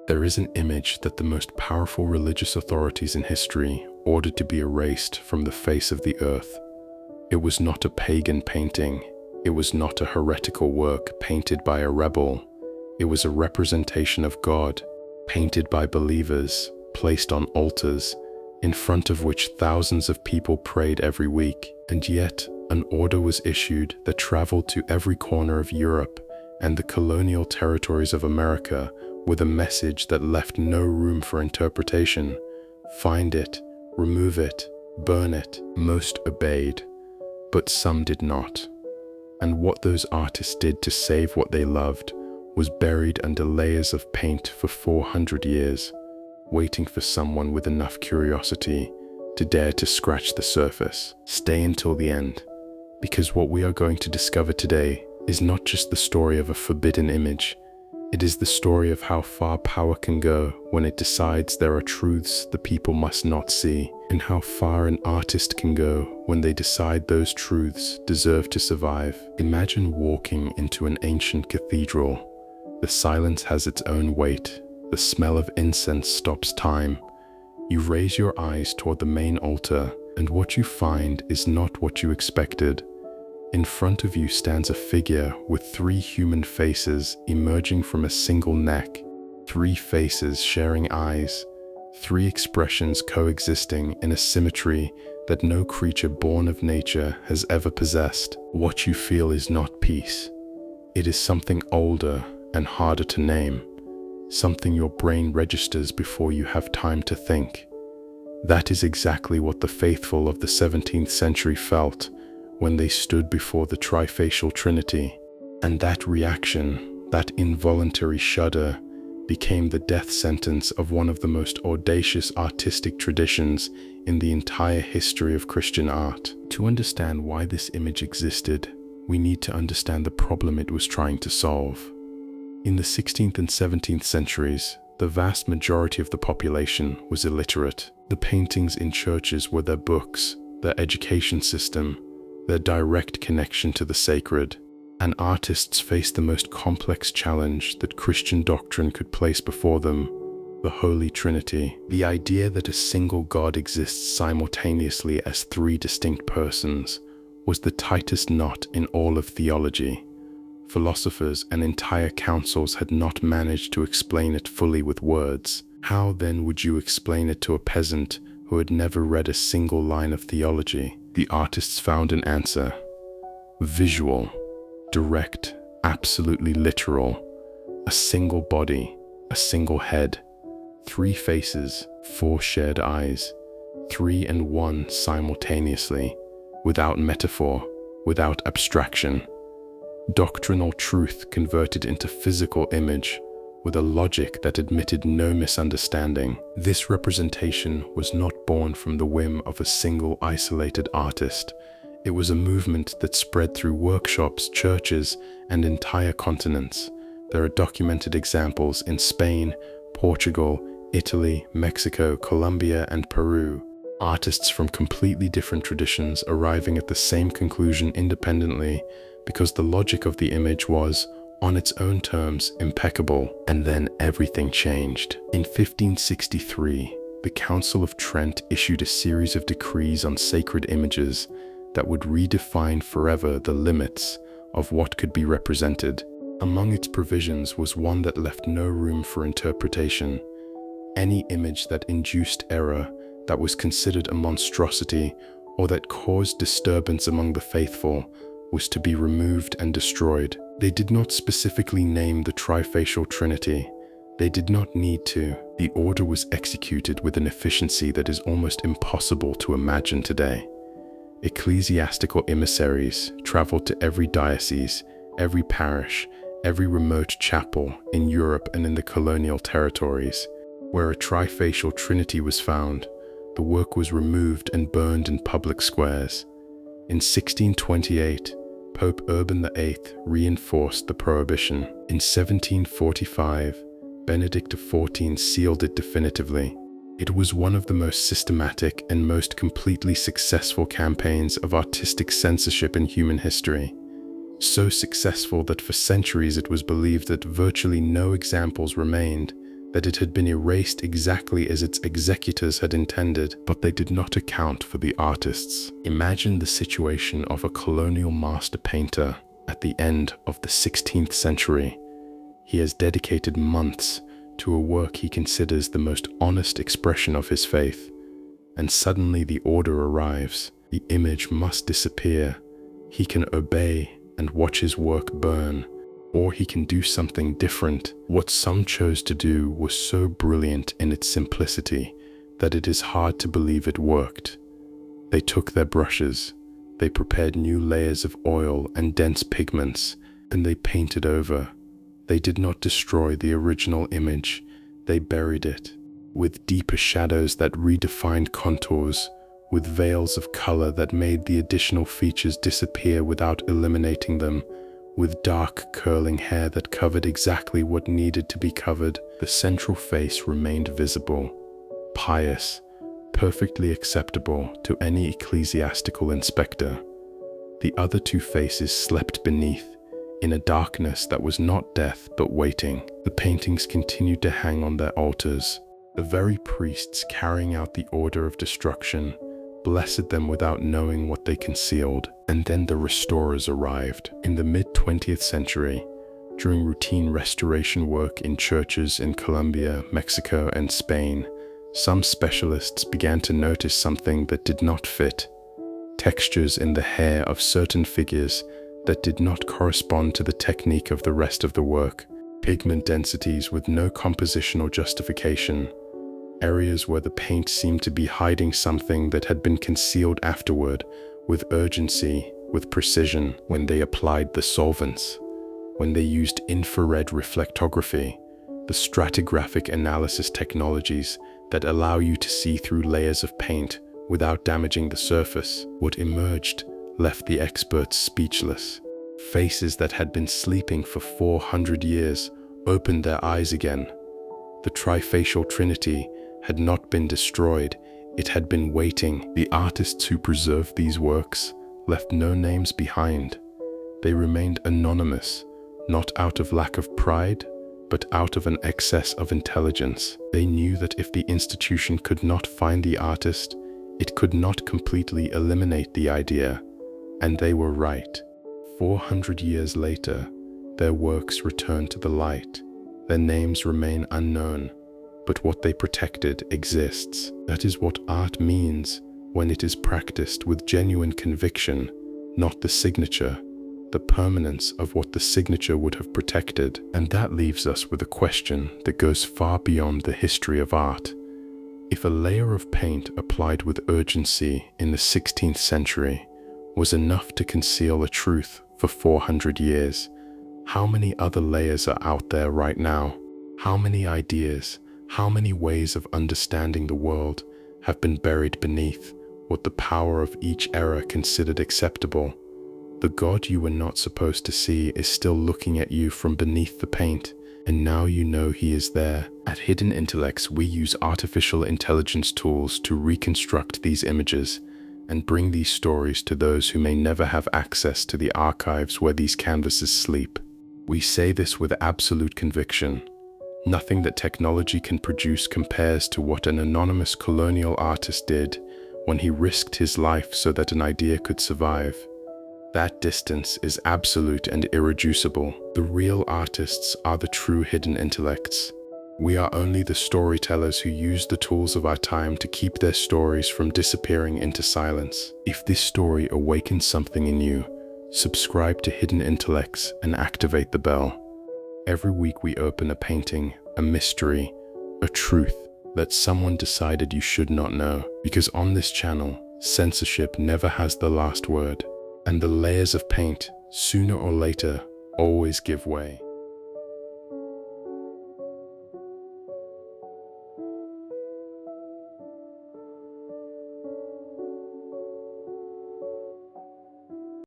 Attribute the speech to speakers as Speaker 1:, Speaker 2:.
Speaker 1: There is an image that the most powerful religious authorities in history ordered to be erased from the face of the earth. It was not a pagan painting. It was not a heretical work painted by a rebel. It was a representation of God, painted by believers, placed on altars, in front of which thousands of people prayed every week. And yet, an order was issued that traveled to every corner of Europe and the colonial territories of America with a message that left no room for interpretation. Find it, remove it, burn it. Most obeyed, but some did not. And what those artists did to save what they loved was buried under layers of paint for 400 years, waiting for someone with enough curiosity to dare to scratch the surface. Stay until the end, because what we are going to discover today is not just the story of a forbidden image. It is the story of how far power can go when it decides there are truths the people must not see, and how far an artist can go when they decide those truths deserve to survive. Imagine walking into an ancient cathedral. The silence has its own weight. The smell of incense stops time. You raise your eyes toward the main altar, and what you find is not what you expected. In front of you stands a figure with 3 human faces emerging from a single neck, 3 faces sharing eyes, 3 expressions coexisting in a symmetry that no creature born of nature has ever possessed. What you feel is not peace. It is something older and harder to name, something your brain registers before you have time to think. That is exactly what the faithful of the 17th century felt when they stood before the Trifacial Trinity, and that reaction, that involuntary shudder, became the death sentence of one of the most audacious artistic traditions in the entire history of Christian art. To understand why this image existed, we need to understand the problem it was trying to solve. In the 16th and 17th centuries, the vast majority of the population was illiterate. The paintings in churches were their books, their education system, their direct connection to the sacred, and artists faced the most complex challenge that Christian doctrine could place before them: the Holy Trinity. The idea that a single God exists simultaneously as 3 distinct persons was the tightest knot in all of theology. Philosophers and entire councils had not managed to explain it fully with words. How then would you explain it to a peasant who had never read a single line of theology? The artists found an answer: visual, direct, absolutely literal. A single body, a single head, 3 faces, 4 shared eyes, 3 and 1 simultaneously, without metaphor, without abstraction. Doctrinal truth converted into physical image, with a logic that admitted no misunderstanding. This representation was not born from the whim of a single isolated artist. It was a movement that spread through workshops, churches, and entire continents. There are documented examples in Spain, Portugal, Italy, Mexico, Colombia, and Peru. Artists from completely different traditions arriving at the same conclusion independently, because the logic of the image was, on its own terms, impeccable. And then everything changed. In 1563, the Council of Trent issued a series of decrees on sacred images that would redefine forever the limits of what could be represented. Among its provisions was one that left no room for interpretation. Any image that induced error, that was considered a monstrosity, or that caused disturbance among the faithful, was to be removed and destroyed. They did not specifically name the Trifacial Trinity. They did not need to. The order was executed with an efficiency that is almost impossible to imagine today. Ecclesiastical emissaries traveled to every diocese, every parish, every remote chapel in Europe and in the colonial territories. Where a Trifacial Trinity was found, the work was removed and burned in public squares. In 1628, Pope Urban VIII reinforced the prohibition. In 1745, Benedict XIV sealed it definitively. It was one of the most systematic and most completely successful campaigns of artistic censorship in human history. So successful that for centuries it was believed that virtually no examples remained, that it had been erased exactly as its executors had intended, but they did not account for the artists. Imagine the situation of a colonial master painter at the end of the 16th century. He has dedicated months to a work he considers the most honest expression of his faith, and suddenly the order arrives. The image must disappear. He can obey and watch his work burn, or he can do something different. What some chose to do was so brilliant in its simplicity that it is hard to believe it worked. They took their brushes, they prepared new layers of oil and dense pigments, and they painted over. They did not destroy the original image, they buried it, with deeper shadows that redefined contours, with veils of color that made the additional features disappear without eliminating them, with dark curling hair that covered exactly what needed to be covered. The central face remained visible, pious, perfectly acceptable to any ecclesiastical inspector. The other two faces slept beneath, in a darkness that was not death but waiting. The paintings continued to hang on their altars. The very priests carrying out the order of destruction blessed them without knowing what they concealed. And then the restorers arrived. In the mid-20th century, during routine restoration work in churches in Colombia, Mexico, and Spain, some specialists began to notice something that did not fit. Textures in the hair of certain figures that did not correspond to the technique of the rest of the work. Pigment densities with no compositional justification. Areas where the paint seemed to be hiding something that had been concealed afterward, with urgency, with precision. When they applied the solvents, when they used infrared reflectography, the stratigraphic analysis technologies that allow you to see through layers of paint without damaging the surface, what emerged left the experts speechless. Faces that had been sleeping for 400 years opened their eyes again. The Trifacial Trinity had not been destroyed, it had been waiting. The artists who preserved these works left no names behind. They remained anonymous, not out of lack of pride, but out of an excess of intelligence. They knew that if the institution could not find the artist, it could not completely eliminate the idea. And they were right. 400 years later, their works return to the light. Their names remain unknown, but what they protected exists. That is what art means when it is practiced with genuine conviction, not the signature, the permanence of what the signature would have protected. And that leaves us with a question that goes far beyond the history of art. If a layer of paint applied with urgency in the 16th century was enough to conceal a truth for 400 years, how many other layers are out there right now? How many ideas, how many ways of understanding the world have been buried beneath what the power of each era considered acceptable? The God you were not supposed to see is still looking at you from beneath the paint, and now you know he is there. At Hidden Intellects, we use artificial intelligence tools to reconstruct these images and bring these stories to those who may never have access to the archives where these canvases sleep. We say this with absolute conviction. Nothing that technology can produce compares to what an anonymous colonial artist did when he risked his life so that an idea could survive. That distance is absolute and irreducible. The real artists are the true hidden intellects. We are only the storytellers who use the tools of our time to keep their stories from disappearing into silence. If this story awakens something in you, subscribe to Hidden Intellects and activate the bell. Every week we open a painting, a mystery, a truth that someone decided you should not know. Because on this channel, censorship never has the last word, and the layers of paint, sooner or later, always give way.